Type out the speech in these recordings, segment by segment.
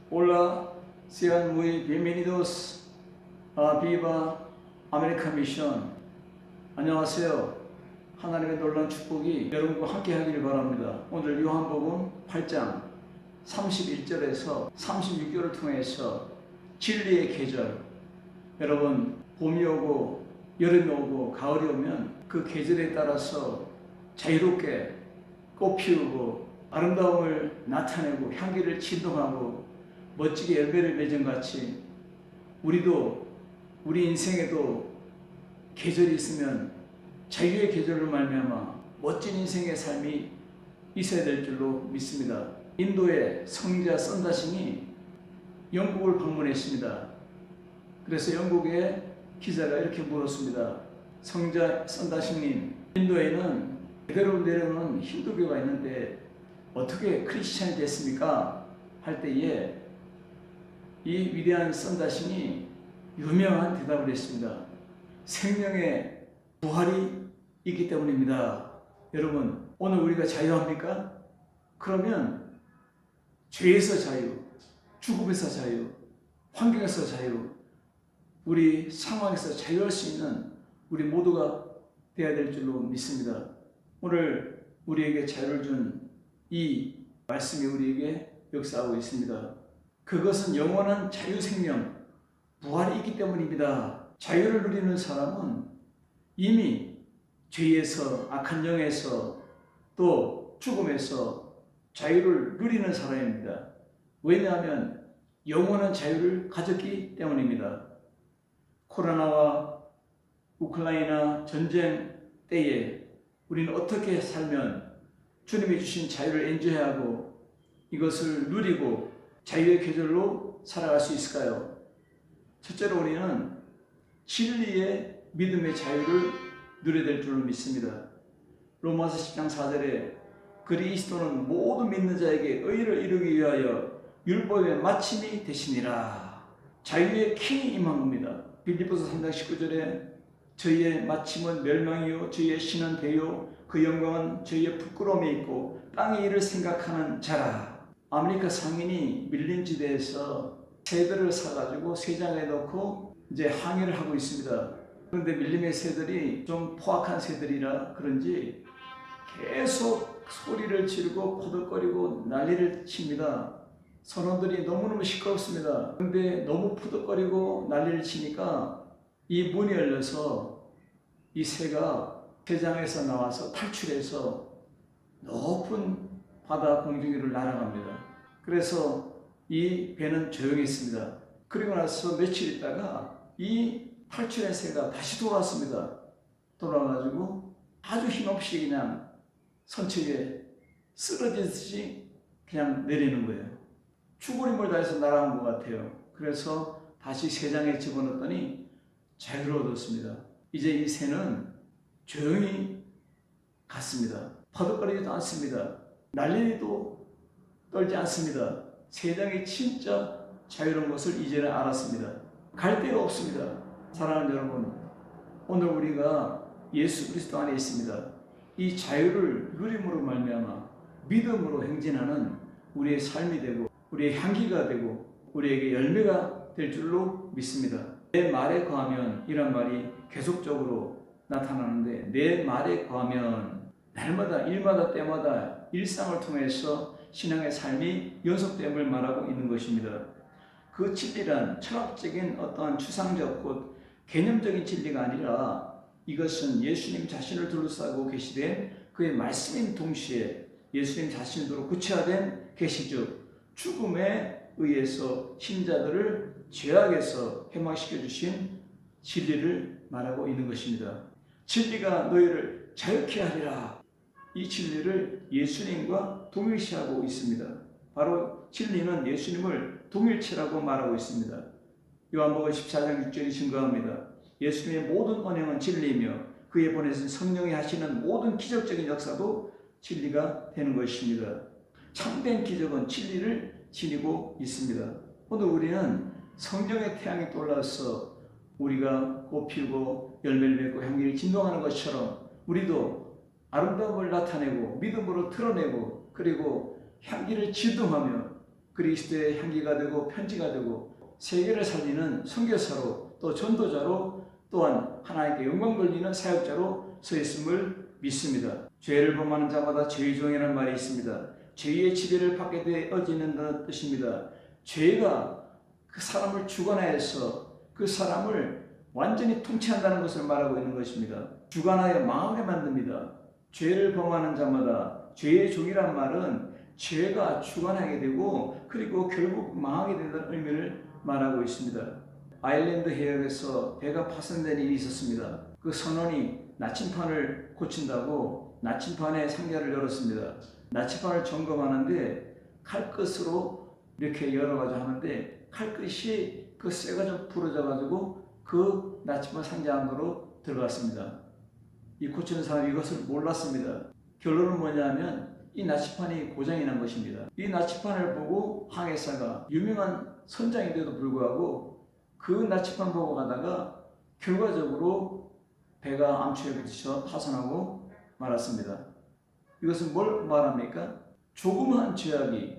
Hola, sean muy bienvenidos a Viva America Mission. 안녕하세요. 하나님의 놀라운 축복이 여러분과 함께 하기를 바랍니다. 오늘 요한복음 8장 31절에서 36절을 통해서 진리의 계절, 여러분 봄이 오고 여름이 오고 가을이 오면 그 계절에 따라서 자유롭게 꽃 피우고 아름다움을 나타내고 향기를 진동하고 멋지게 열매를 맺은 같이 우리도 우리 인생에도 계절이 있으면 자유의 계절로 말미암아 멋진 인생의 삶이 있어야 될 줄로 믿습니다. 인도의 성자 썬다신이 영국을 방문했습니다. 그래서 영국의 기자가 이렇게 물었습니다. 성자 썬다신님, 인도에는 그대로 내려오는 힌두교가 있는데 어떻게 크리스찬이 됐습니까? 할 때에 이 위대한 썬다신이 유명한 대답을 했습니다. 생명의 부활이 있기 때문입니다. 여러분, 오늘 우리가 자유합니까? 그러면 죄에서 자유, 죽음에서 자유, 환경에서 자유, 우리 상황에서 자유할 수 있는 우리 모두가 되어야 될 줄로 믿습니다. 오늘 우리에게 자유를 준 이 말씀이 우리에게 역사하고 있습니다. 그것은 영원한 자유 생명, 부활이 있기 때문입니다. 자유를 누리는 사람은 이미 죄에서, 악한 영에서, 또 죽음에서 자유를 누리는 사람입니다. 왜냐하면 영원한 자유를 가졌기 때문입니다. 코로나와 우크라이나 전쟁 때에 우리는 어떻게 살면 주님이 주신 자유를 엔조이하고 이것을 누리고 자유의 계절로 살아갈 수 있을까요? 첫째로 우리는 진리의 믿음의 자유를 누려야 될 줄로 믿습니다. 로마서 10장 4절에 그리스도는 모든 믿는 자에게 의를 이루기 위하여 율법의 마침이 되시니라. 자유의 킹이 임한 겁니다. 빌립보서 3장 19절에 저희의 마침은 멸망이요 저희의 신은 대요 그 영광은 저희의 부끄러움에 있고 땅의 일을 생각하는 자라. 아메리카 상인이 밀린 지대에서 새들을 사가지고 새장에 넣고 이제 항해를 하고 있습니다. 그런데 밀림의 새들이 좀 포악한 새들이라 그런지 계속 소리를 지르고 포득거리고 난리를 칩니다. 선원들이 너무너무 시끄럽습니다. 그런데 너무 포득거리고 난리를 치니까 이 문이 열려서 이 새가 새장에서 나와서 탈출해서 높은 바다 공중 위를 날아갑니다. 그래서 이 배는 조용했습니다. 그리고 나서 며칠 있다가 이 탈출한 새가 다시 돌아왔습니다. 돌아와가지고 아주 힘없이 그냥 선체에 쓰러지듯이 그냥 내리는 거예요. 죽을 힘을 다해서 날아온 것 같아요. 그래서 다시 새장에 집어넣었더니 자유로워졌습니다. 이제 이 새는 조용히 갔습니다. 퍼득거리지도 않습니다. 난리도 떨지 않습니다. 세상이 진짜 자유로운 것을 이제는 알았습니다. 갈 데가 없습니다. 사랑하는 여러분, 오늘 우리가 예수 그리스도 안에 있습니다. 이 자유를 누림으로 말미암아 믿음으로 행진하는 우리의 삶이 되고 우리의 향기가 되고 우리에게 열매가 될 줄로 믿습니다. 내 말에 거하면 이란 말이 계속적으로 나타나는데 내 말에 거하면 날마다 일마다 때마다 일상을 통해서 신앙의 삶이 연속됨을 말하고 있는 것입니다. 그 진리란 철학적인 어떠한 추상적 곧 개념적인 진리가 아니라 이것은 예수님 자신을 둘러싸고 계시된 그의 말씀인 동시에 예수님 자신으로 구체화된 계시죠. 죽음에 의해서 신자들을 죄악에서 해방시켜 주신 진리를 말하고 있는 것입니다. 진리가 너희를 자유케 하리라. 이 진리를 예수님과 동일시하고 있습니다. 바로 진리는 예수님을 동일체라고 말하고 있습니다. 요한복음 14장 6절이 증거합니다. 예수님의 모든 언행은 진리이며 그에 보내신 성령이 하시는 모든 기적적인 역사도 진리가 되는 것입니다. 참된 기적은 진리를 지니고 있습니다. 오늘 우리는 성령의 태양이 떠올라서 우리가 꽃 피우고 열매를 맺고 향기를 진동하는 것처럼 우리도 아름다움을 나타내고 믿음으로 드러내고 그리고 향기를 진동하며 그리스도의 향기가 되고 편지가 되고 세계를 살리는 선교사로 또 전도자로 또한 하나님께 영광 돌리는 사역자로 서 있음을 믿습니다. 죄를 범하는 자마다 죄의 종이라는 말이 있습니다. 죄의 지배를 받게 되어지는 뜻입니다. 죄가 그 사람을 주관하여서 그 사람을 완전히 통치한다는 것을 말하고 있는 것입니다. 주관하여 망하게 만듭니다. 죄를 범하는 자마다 죄의 종이란 말은 죄가 주관하게 되고 그리고 결국 망하게 된다는 의미를 말하고 있습니다. 아일랜드 해역에서 배가 파손된 일이 있었습니다. 그 선원이 나침판을 고친다고 나침판의 상자를 열었습니다. 나침판을 점검하는데 칼끝으로 이렇게 열어가지고 하는데 칼끝이 그 쇠가 좀 부러져가지고 그 나침반 상자 안으로 들어갔습니다. 이 고치는 사람이 이것을 몰랐습니다. 결론은 뭐냐면 이 나침판이 고장이 난 것입니다. 이 나침판을 보고 항해사가 유명한 선장인데도 불구하고 그 나침판 보고 가다가 결과적으로 배가 암초에 부딪혀 파손하고 말았습니다. 이것은 뭘 말합니까? 조그마한 죄악이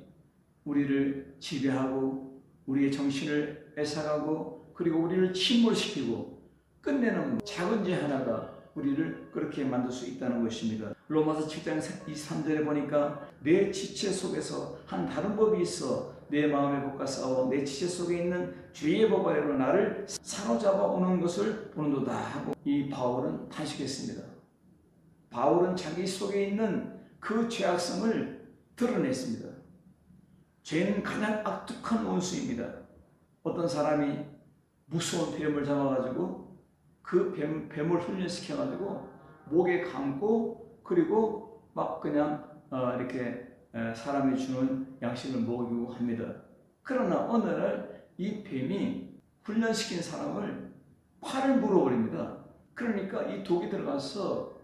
우리를 지배하고 우리의 정신을 뺏어가고 그리고 우리를 침몰시키고 끝내는 작은 죄 하나가 우리를 그렇게 만들 수 있다는 것입니다. 로마서 7장 23절에 보니까 내 지체 속에서 한 다른 법이 있어 내 마음의 법과 싸워 내 지체 속에 있는 죄의 법 아래로 나를 사로잡아 오는 것을 보는도다 하고 이 바울은 탄식했습니다. 바울은 자기 속에 있는 그 죄악성을 드러냈습니다. 죄는 가장 악독한 원수입니다. 어떤 사람이 무서운 뱀을 잡아가지고 그 뱀을 훈련시켜가지고 목에 감고 그리고 막 그냥 이렇게 사람이 주는 양식을 먹이고 합니다. 그러나 어느 날 이 뱀이 훈련시킨 사람을 팔을 물어버립니다. 그러니까 이 독이 들어가서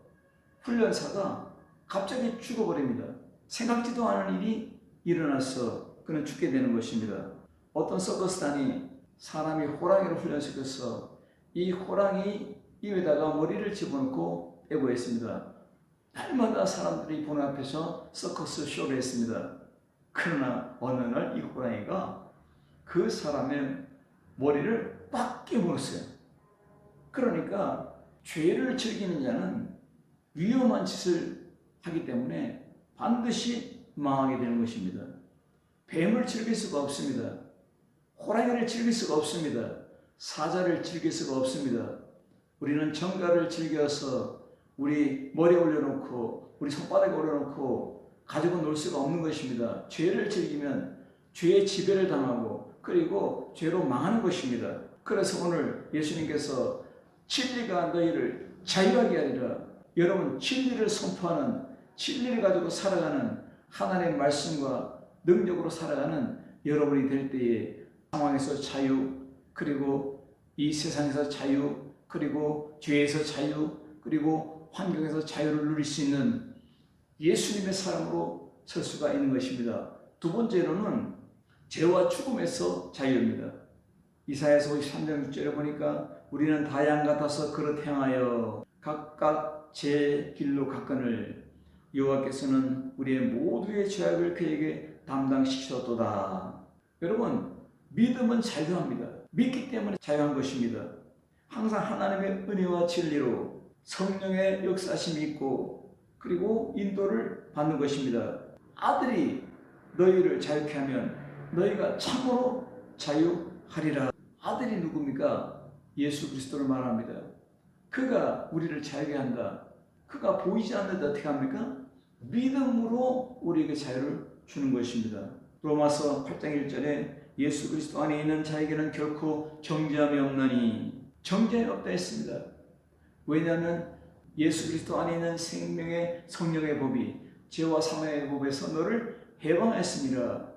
훈련사가 갑자기 죽어버립니다. 생각지도 않은 일이 일어나서 그는 죽게 되는 것입니다. 어떤 서커스단이 사람이 호랑이를 훈련시켜서 이 호랑이 입에다가 머리를 집어넣고 빼고 했습니다. 날마다 사람들이 보는 앞에서 서커스 쇼를 했습니다. 그러나 어느 날 이 호랑이가 그 사람의 머리를 빡 깨물었어요. 그러니까 죄를 즐기는 자는 위험한 짓을 하기 때문에 반드시 망하게 되는 것입니다. 뱀을 즐길 수가 없습니다. 호랑이를 즐길 수가 없습니다. 사자를 즐길 수가 없습니다. 우리는 정가를 즐겨서 우리 머리에 올려놓고 우리 손바닥에 올려놓고 가지고 놀 수가 없는 것입니다. 죄를 즐기면 죄의 지배를 당하고 그리고 죄로 망하는 것입니다. 그래서 오늘 예수님께서 진리가 너희를 자유하게 하리라. 여러분 진리를 선포하는 진리를 가지고 살아가는 하나님의 말씀과 능력으로 살아가는 여러분이 될 때에 상황에서 자유 그리고 이 세상에서 자유 그리고 죄에서 자유 그리고 환경에서 자유를 누릴 수 있는 예수님의 사람으로 설 수가 있는 것입니다. 두 번째로는 죄와 죽음에서 자유입니다. 이사야서 53장 6절에 보니까 우리는 다 양 같아서 그릇 행하여 각각 제 길로 갔거늘 여호와께서는 우리의 모두의 죄악을 그에게 담당시키셨도다. 여러분 믿음은 자유합니다. 믿기 때문에 자유한 것입니다. 항상 하나님의 은혜와 진리로 성령의 역사심이 있고 그리고 인도를 받는 것입니다. 아들이 너희를 자유케 하면 너희가 참으로 자유하리라. 아들이 누굽니까? 예수 그리스도를 말합니다. 그가 우리를 자유케 한다. 그가 보이지 않는데 어떻게 합니까? 믿음으로 우리에게 자유를 주는 것입니다. 로마서 8장 1절에 예수 그리스도 안에 있는 자에게는 결코 정죄함이 없나니 정죄함이 없다 했습니다. 왜냐하면 예수 그리스도 안에 있는 생명의 성령의 법이 죄와 사망의 법에서 너를 해방했습니다.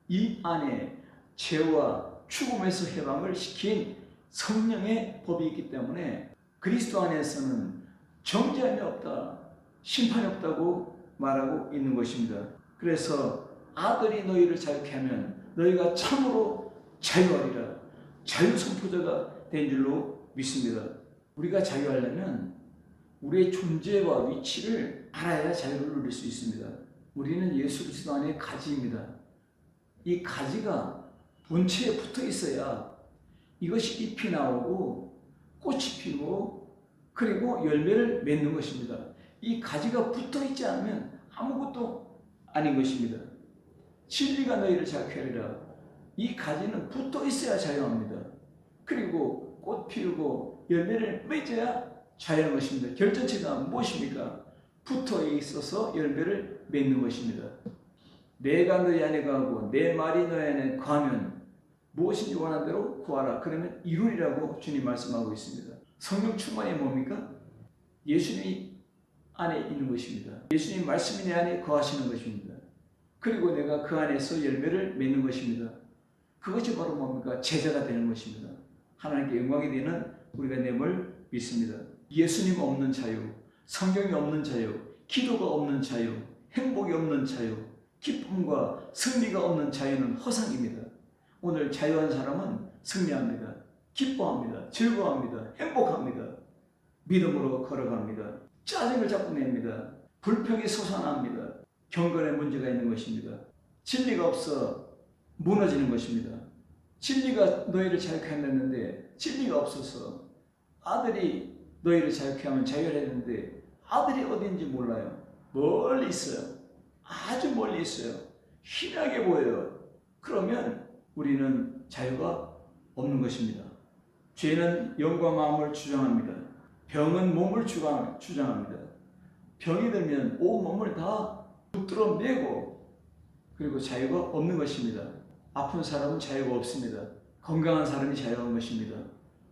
이 안에 죄와 죽음에서 해방을 시킨 성령의 법이 있기 때문에 그리스도 안에서는 정죄함이 없다, 심판이 없다고 말하고 있는 것입니다. 그래서 아들이 너희를 자유케 하면 너희가 참으로 자유하리라. 자유 선포자가 된 줄로 믿습니다. 우리가 자유하려면 우리의 존재와 위치를 알아야 자유를 누릴 수 있습니다. 우리는 예수 그리스도 안에 가지입니다. 이 가지가 본체에 붙어 있어야 이것이 잎이 나오고 꽃이 피고 그리고 열매를 맺는 것입니다. 이 가지가 붙어 있지 않으면 아무것도 아닌 것입니다. 진리가 너희를 자유케 하리라. 이 가지는 붙어 있어야 자유합니다. 그리고 꽃 피우고 열매를 맺어야 자유한 것입니다. 결정체가 무엇입니까? 붙어 있어서 열매를 맺는 것입니다. 내가 너희 안에 거하고 내 말이 너희 안에 거하면 무엇인지 원하는 대로 구하라. 그러면 이루리라고 주님 말씀하고 있습니다. 성령 충만이 뭡니까? 예수님이 안에 있는 것입니다. 예수님 말씀이 내 안에 거하시는 것입니다. 그리고 내가 그 안에서 열매를 맺는 것입니다. 그것이 바로 뭡니까? 제자가 되는 것입니다. 하나님께 영광이 되는 우리가 됨을 믿습니다. 예수님 없는 자유, 성경이 없는 자유, 기도가 없는 자유, 행복이 없는 자유, 기쁨과 승리가 없는 자유는 허상입니다. 오늘 자유한 사람은 승리합니다. 기뻐합니다. 즐거워합니다. 행복합니다. 믿음으로 걸어갑니다. 짜증을 자꾸 냅니다. 불평이 솟아납니다. 경건에 문제가 있는 것입니다. 진리가 없어 무너지는 것입니다. 진리가 너희를 자유케 하였는데 진리가 없어서 아들이 너희를 자유케 하면 자유를 했는데 아들이 어딘지 몰라요. 멀리 있어요. 아주 멀리 있어요. 희미하게 보여요. 그러면 우리는 자유가 없는 것입니다. 죄는 영과 마음을 주장합니다. 병은 몸을 주장합니다. 병이 들면 온 몸을 다 붙들어 매고 그리고 자유가 없는 것입니다. 아픈 사람은 자유가 없습니다. 건강한 사람이 자유한 것입니다.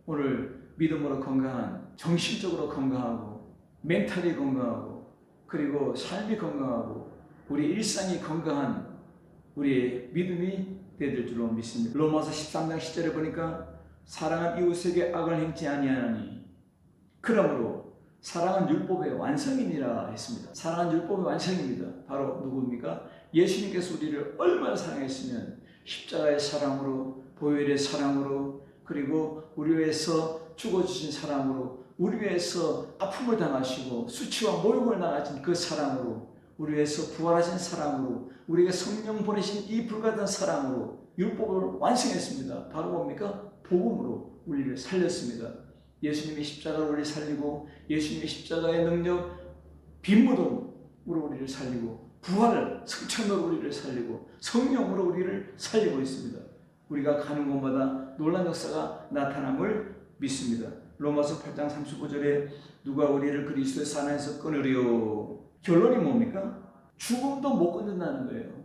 오늘 믿음으로 건강한, 정신적으로 건강하고 멘탈이 건강하고 그리고 삶이 건강하고 우리 일상이 건강한 우리의 믿음이 되될 줄로 믿습니다. 로마서 13장 10절에 보니까 사랑은 이웃에게 악을 행치 아니하나니 그러므로 사랑은 율법의 완성이니라 했습니다. 사랑은 율법의 완성입니다. 바로 누구입니까? 예수님께서 우리를 얼마나 사랑했으면 십자가의 사랑으로 보혈의 사랑으로 그리고 우리 위해서 죽어주신 사랑으로 우리 위해서 아픔을 당하시고 수치와 모욕을 당하신 그 사랑으로 우리 위해서 부활하신 사랑으로 우리에게 성령 보내신 이 불같은 사랑으로 율법을 완성했습니다. 바로 뭡니까? 복음으로 우리를 살렸습니다. 예수님이 십자가로 우리를 살리고 예수님의 십자가의 능력 빈무덤으로 우리를 살리고 부활을 성천으로 우리를 살리고 성령으로 우리를 살리고 있습니다. 우리가 가는 곳마다 놀라운 역사가 나타남을 믿습니다. 로마서 8장 35절에 누가 우리를 그리스도의 산에서 끊으리요. 결론이 뭡니까? 죽음도 못 끊는다는 거예요.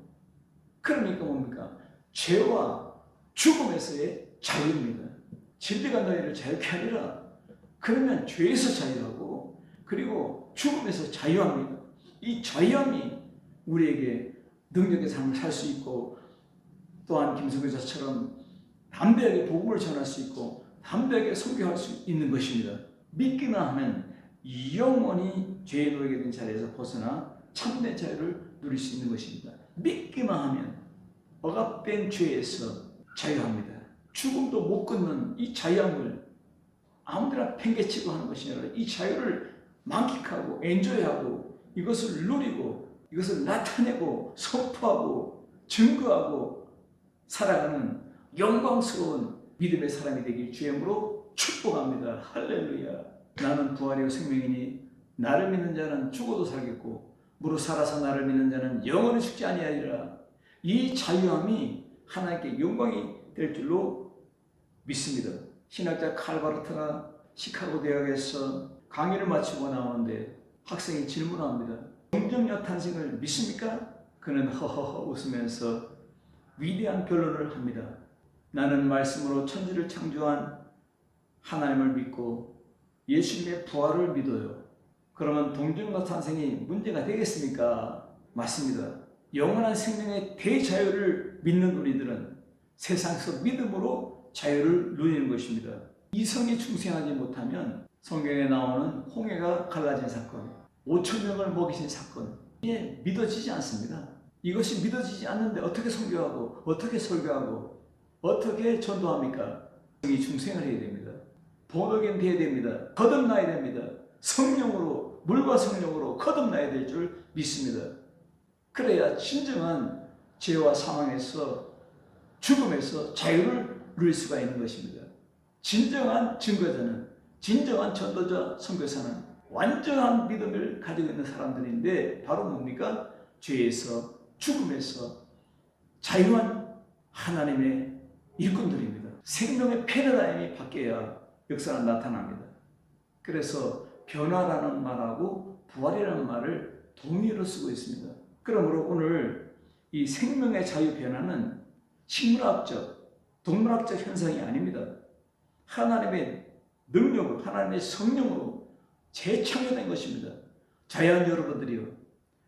그러니까 뭡니까? 죄와 죽음에서의 자유입니다. 진리가 너희를 자유케 하리라. 그러면 죄에서 자유하고 그리고 죽음에서 자유합니다. 이 자유함이 우리에게 능력의 삶을 살 수 있고 또한 김성교사처럼 담대하게 복음을 전할 수 있고 담대하게 선교할 수 있는 것입니다. 믿기만 하면 영원히 죄의 노예가 된 자리에서 벗어나 참된 자유를 누릴 수 있는 것입니다. 믿기만 하면 억압된 죄에서 자유합니다. 죽음도 못 끊는 이 자유함을 아무데나 팽개치고 하는 것이 아니라 이 자유를 만끽하고 엔조이하고 이것을 누리고 이것을 나타내고 선포하고 증거하고 살아가는 영광스러운 믿음의 사람이 되길 주임으로 축복합니다. 할렐루야. 나는 부활이요 생명이니 나를 믿는 자는 죽어도 살겠고 무릇 살아서 나를 믿는 자는 영원히 죽지 아니하리라. 이 자유함이 하나님께 영광이 될 줄로 믿습니다. 신학자 칼 바르트가 시카고 대학에서 강의를 마치고 나오는데 학생이 질문합니다. 긍정력 탄생을 믿습니까? 그는 허허허 웃으면서 위대한 변론을 합니다. 나는 말씀으로 천지를 창조한 하나님을 믿고 예수님의 부활을 믿어요. 그러면 동정력 탄생이 문제가 되겠습니까? 맞습니다. 영원한 생명의 대자유를 믿는 우리들은 세상에서 믿음으로 자유를 누리는 것입니다. 이성이 충성하지 못하면 성경에 나오는 홍해가 갈라진 사건, 5천 명을 먹이신 사건, 이게 믿어지지 않습니다. 이것이 믿어지지 않는데 어떻게 선교하고 어떻게 설교하고 어떻게 전도합니까? 성이 충성을 해야 됩니다. 본어겐 돼야 됩니다. 거듭나야 됩니다. 성령으로, 물과 성령으로 거듭나야 될 줄 믿습니다. 그래야 진정한 죄와 사망에서 죽음에서 자유를 누릴 수가 있는 것입니다. 진정한 증거자는, 진정한 전도자, 선교사는 완전한 믿음을 가지고 있는 사람들인데 바로 뭡니까? 죄에서, 죽음에서 자유한 하나님의 일꾼들입니다. 생명의 패러다임이 바뀌어야 역사가 나타납니다. 그래서 변화라는 말하고 부활이라는 말을 동의어로 쓰고 있습니다. 그러므로 오늘 이 생명의 자유 변화는 식물학적, 동물학적 현상이 아닙니다. 하나님의 능력으로, 하나님의 성령으로 재창조된 것입니다. 자연 여러분들이요,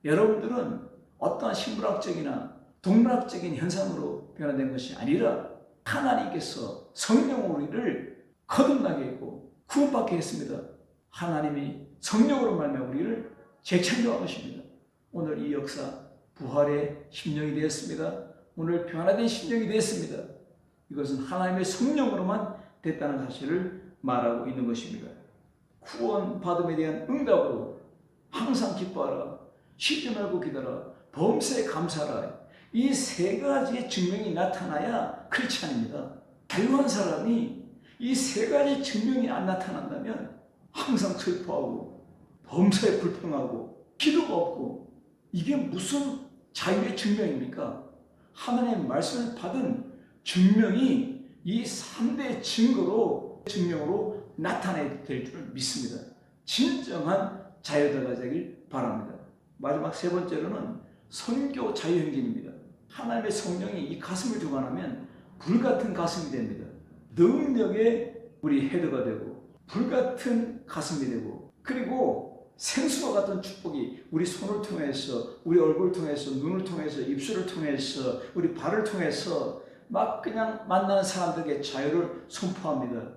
여러분들은 어떠한 식물학적이나 동물학적인 현상으로 변화된 것이 아니라 하나님께서 성령으로 우리를 거듭나게 했고 구원받게 했습니다. 하나님이 성령으로 말미암아 우리를 재창조한 것입니다. 오늘 이 역사 부활의 심령이 되었습니다. 오늘 변화된 심령이 되었습니다. 이것은 하나님의 성령으로만 됐다는 사실을 말하고 있는 것입니다. 구원받음에 대한 응답으로 항상 기뻐하라, 쉬지 말고 기다라, 범사에 감사하라. 이 세 가지의 증명이 나타나야 크리스찬입니다. 자유한 사람이 이 세 가지 증명이 안 나타난다면 항상 슬퍼하고 범사에 불평하고 기도가 없고, 이게 무슨 자유의 증명입니까? 하나님의 말씀을 받은 증명이 이 3대 증명으로 나타내야 될 줄 믿습니다. 진정한 자유자가 되길 바랍니다. 마지막 세 번째로는 선교 자유행진입니다. 하나님의 성령이 이 가슴을 주관하면 불같은 가슴이 됩니다. 능력의 우리 헤드가 되고 불같은 가슴이 되고, 그리고 생수와 같은 축복이 우리 손을 통해서, 우리 얼굴을 통해서, 눈을 통해서, 입술을 통해서, 우리 발을 통해서 막 그냥 만나는 사람들에게 자유를 선포합니다.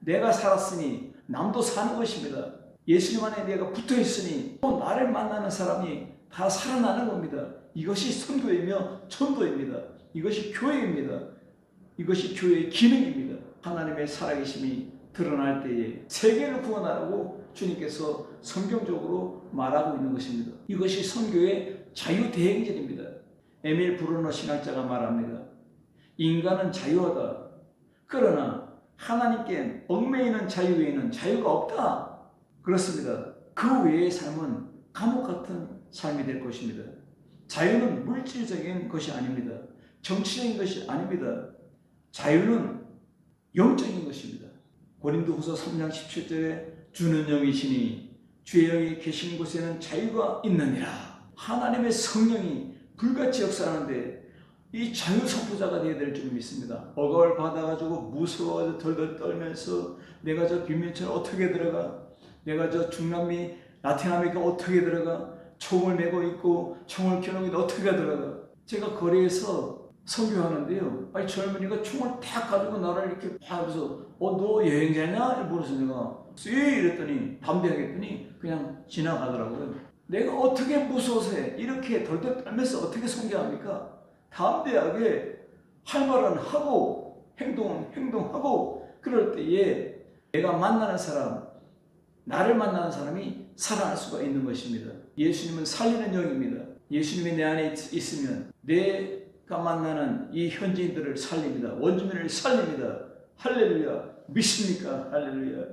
내가 살았으니 남도 사는 것입니다. 예수님 안에 내가 붙어있으니 또 나를 만나는 사람이 다 살아나는 겁니다. 이것이 선교이며 전도입니다. 이것이 교회입니다. 이것이 교회의 기능입니다. 하나님의 살아계심이 드러날 때에 세계를 구원하라고 주님께서 성경적으로 말하고 있는 것입니다. 이것이 선교의 자유대행진입니다. 에밀 브루너 신학자가 말합니다. 인간은 자유하다. 그러나 하나님께 얽매이는 자유 외에는 자유가 없다. 그렇습니다. 그 외의 삶은 감옥 같은 삶이 될 것입니다. 자유는 물질적인 것이 아닙니다. 정치적인 것이 아닙니다. 자유는 영적인 것입니다. 고린도후서 3장 17절에 주는 영이시니 주의 영이 계신 곳에는 자유가 있느니라. 하나님의 성령이 불같이 역사하는데 이 자유 선포자가 되어야 될 줄 믿습니다. 억압을 받아가지고 무서워서 덜덜 떨면서 내가 저 빈민촌에 어떻게 들어가? 내가 저 중남미 라틴 아메리카 어떻게 들어가? 총을 메고 있고 총을 겨누고 어떻게 들어가? 제가 거리에서 선교하는데요, 아니 젊은이가 총을 탁 가지고 나를 이렇게 하면서 너 여행자냐? 물어서 내가 이랬더니 담대하겠더니 그냥 지나가더라고요. 내가 어떻게 무서워서 해? 이렇게 덜덜 떨면서 어떻게 선교합니까? 담대하게 할 말은 하고 행동은 행동하고, 그럴 때에 내가 만나는 사람, 나를 만나는 사람이 살아날 수가 있는 것입니다. 예수님은 살리는 영입니다. 예수님이 내 안에 있으면 내가 만나는 이 현지인들을 살립니다. 원주민을 살립니다. 할렐루야. 믿습니까? 할렐루야.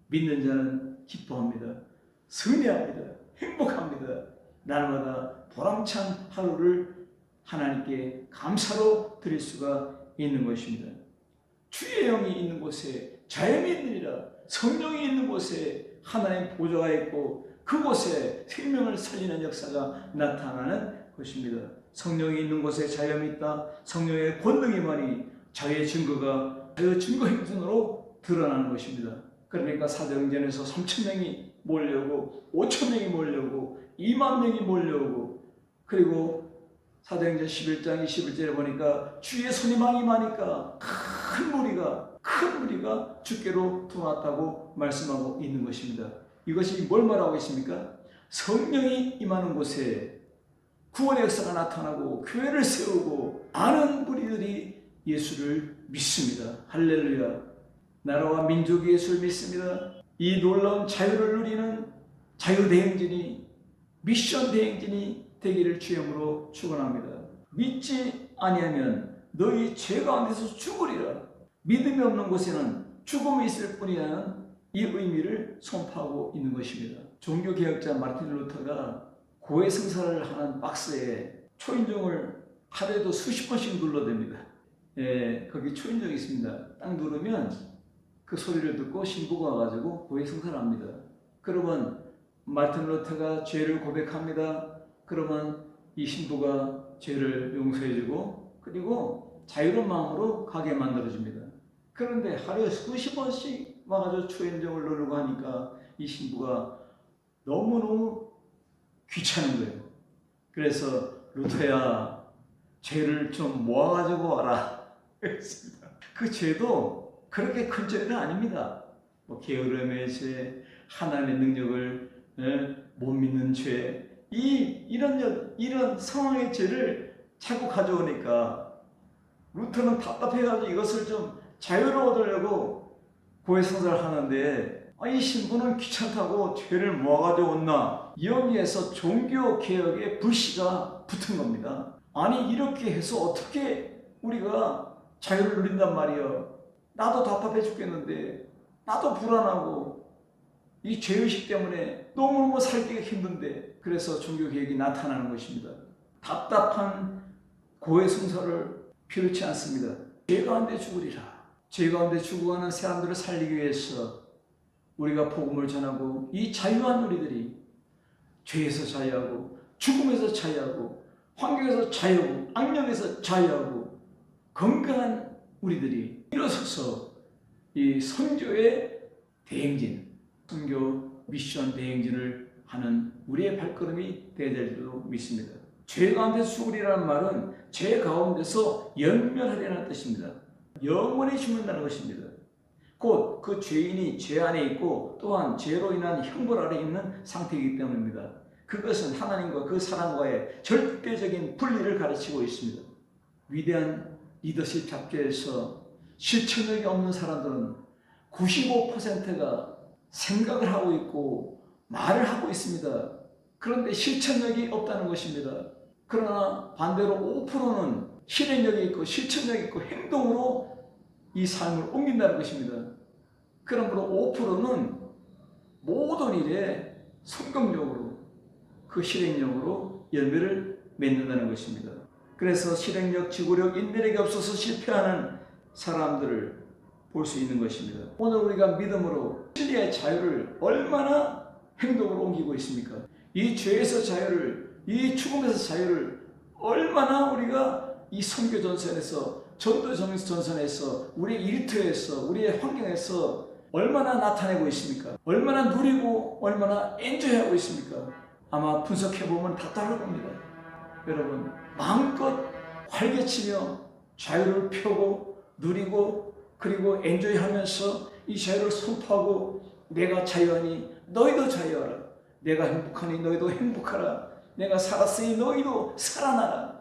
믿는 자는 기뻐합니다. 승리합니다. 행복합니다. 날마다 보람찬 하루를 하나님께 감사로 드릴 수가 있는 것입니다. 주의 영이 있는 곳에 자연이 있느니라. 성령이 있는 곳에 하나님 보좌가 있고 그곳에 생명을 살리는 역사가 나타나는 것입니다. 성령이 있는 곳에 자유함이 있다. 성령의 권능이 많이 자유의 증거가 자유 증거 행전으로 드러나는 것입니다. 그러니까 사도행전에서 3,000명이 몰려오고 5,000명이 몰려오고 2만 명이 몰려오고, 그리고 사도행전 11장 21절에 보니까 주의 손이 많이 임하니까 큰 무리가 주께로 들어왔다고 말씀하고 있는 것입니다. 이것이 뭘 말하고 있습니까? 성령이 임하는 곳에 구원의 역사가 나타나고 교회를 세우고 많은 무리들이 예수를 믿습니다. 할렐루야. 나라와 민족이 예수를 믿습니다. 이 놀라운 자유를 누리는 자유대행진이, 미션 대행진이 되기를 주님으로 축원합니다. 믿지 아니하면 너희 죄 가운데서 죽으리라. 믿음이 없는 곳에는 죽음이 있을 뿐이라는 이 의미를 선포하고 있는 것입니다. 종교개혁자 마르틴 루터가 고해성사를 하는 박스에 초인종을 하루에도 수십 번씩 눌러댑니다. 거기 초인종이 있습니다. 딱 누르면 그 소리를 듣고 신부가 와가지고 고해성사를 합니다. 그러면 마르틴 루터가 죄를 고백합니다. 그러면 이 신부가 죄를 용서해주고 그리고 자유로운 마음으로 가게 만들어줍니다. 그런데 하루에 수십 번씩 와가지고 초인종을 누르고 하니까 이 신부가 너무너무 귀찮은 거예요. 그래서 루터야, 죄를 좀 모아가지고 와라 그랬습니다. 그 죄도 그렇게 큰 죄는 아닙니다. 뭐 게으름의 죄, 하나님의 능력을 못 믿는 죄, 이런 상황의 죄를 자꾸 가져오니까 루터는 답답해가지고 이것을 좀 자유로 얻으려고 고해성사를 하는데 이 신부는 귀찮다고 죄를 모아가지고 온나, 여기에서 종교개혁의 불씨가 붙은 겁니다. 아니 이렇게 해서 어떻게 우리가 자유를 누린단 말이야. 나도 답답해 죽겠는데, 나도 불안하고 이 죄의식 때문에 너무너무 살기가 힘든데, 그래서 종교개혁이 나타나는 것입니다. 답답한 고해성사를 필요치 않습니다. 죄 가운데 죽으리라. 죄 가운데 죽어가는 사람들을 살리기 위해서 우리가 복음을 전하고, 이 자유한 우리들이 죄에서 자유하고 죽음에서 자유하고 환경에서 자유하고 악령에서 자유하고 건강한 우리들이 일어서서 이 선교의 대행진, 선교 미션 대행진을 하는 우리의 발걸음이 되어야 될 줄로 믿습니다. 죄 가운데 죽으리라는 말은 죄 가운데서 연멸하려는 뜻입니다. 영원히 죽는다는 것입니다. 곧 그 죄인이 죄 안에 있고 또한 죄로 인한 형벌 아래 있는 상태이기 때문입니다. 그것은 하나님과 그 사람과의 절대적인 분리를 가르치고 있습니다. 위대한 리더십 잡지에서 실천력이 없는 사람들은 95%가 생각을 하고 있고 말을 하고 있습니다. 그런데 실천력이 없다는 것입니다. 그러나 반대로 5%는 실행력이 있고 실천력이 있고 행동으로 이 삶을 옮긴다는 것입니다. 그러므로 5%는 모든 일에 성공적으로 그 실행력으로 열매를 맺는다는 것입니다. 그래서 실행력, 지구력, 인내력이 없어서 실패하는 사람들을 볼 수 있는 것입니다. 오늘 우리가 믿음으로 진리의 자유를 얼마나 행동으로 옮기고 있습니까? 이 죄에서 자유를, 이 죽음에서 자유를 얼마나 우리가 이 선교 전선에서, 전도 전선에서, 우리의 일터에서, 우리의 환경에서 얼마나 나타내고 있습니까? 얼마나 누리고 얼마나 엔조이하고 있습니까? 아마 분석해보면 다 다를 겁니다. 여러분, 마음껏 활개치며 자유를 펴고 누리고 그리고 엔조이하면서 이 자유를 선포하고, 내가 자유하니 너희도 자유하라. 내가 행복하니 너희도 행복하라. 내가 살았으니 너희도 살아나라.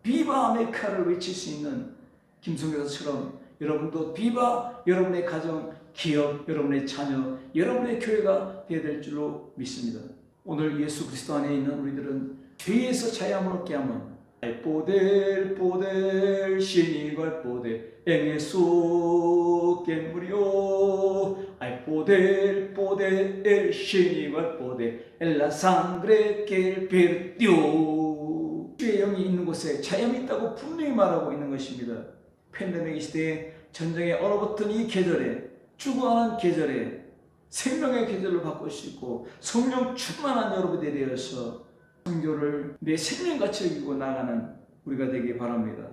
비바 아메리카를 외칠 수 있는 김성교사처럼 여러분도 비바, 여러분의 가정, 기업, 여러분의 자녀, 여러분의 교회가 되어야 될 줄로 믿습니다. 오늘 예수 그리스도 안에 있는 우리들은 죄에서 자유함을 얻게 하면 poder, poder, 신이갈 poder, en eso que murió. Hay poder, poder, el 신이갈 poder, en la sangre que él perdió. 주의 영이 있는 곳에 자유함이 있다고 분명히 말하고 있는 것입니다. 팬데믹 시대에 전쟁에 얼어붙은 이 계절에, 죽어가는 계절에 생명의 계절을 바꿀 수 있고 성령 충만한 여러분들이 되어서 선교를 내 생명같이 여기고 나가는 우리가 되기 바랍니다.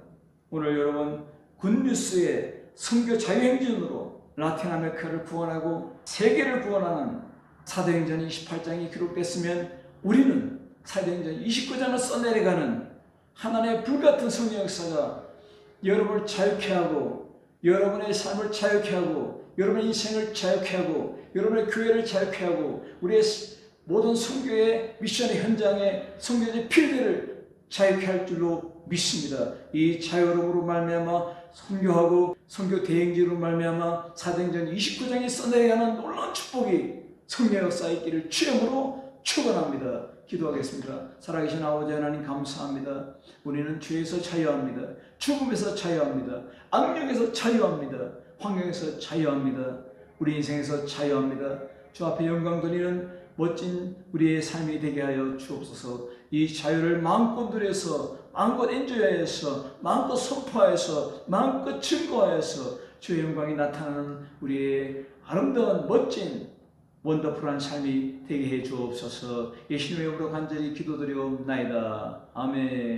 오늘 여러분, 굿뉴스의 선교 자유행진으로 라틴 아메리카를 구원하고 세계를 구원하는 사도행전 28장이 기록됐으면 우리는 사도행전 29장을 써내려가는 하나님의 불같은 성령 역사가 여러분을 자유케 하고, 여러분의 삶을 자유케 하고, 여러분의 인생을 자유케 하고, 여러분의 교회를 자유케 하고, 우리의 모든 선교의 미션의 현장에 선교의 필드를 자유케 할 줄로 믿습니다. 이 자유로움으로 말미암아 선교하고 선교 대행지로 말미암아 사도행전 29장에 써내려가는 놀라운 축복이 성령 역사의 길을 주임으로 축원합니다. 기도하겠습니다. 살아계신 아버지 하나님 감사합니다. 우리는 죄에서 자유합니다. 죽음에서 자유합니다. 악령에서 자유합니다. 환경에서 자유합니다. 우리 인생에서 자유합니다. 주 앞에 영광 돌리는 멋진 우리의 삶이 되게 하여 주옵소서. 이 자유를 마음껏 누려서 마음껏 엔조이하여서 마음껏 선포하여서 마음껏 증거하여서 주의 영광이 나타나는 우리의 아름다운 멋진 원더풀한 삶이 되게 해 주옵소서. 예수님의 이름으로 간절히 기도드리옵나이다. 아멘.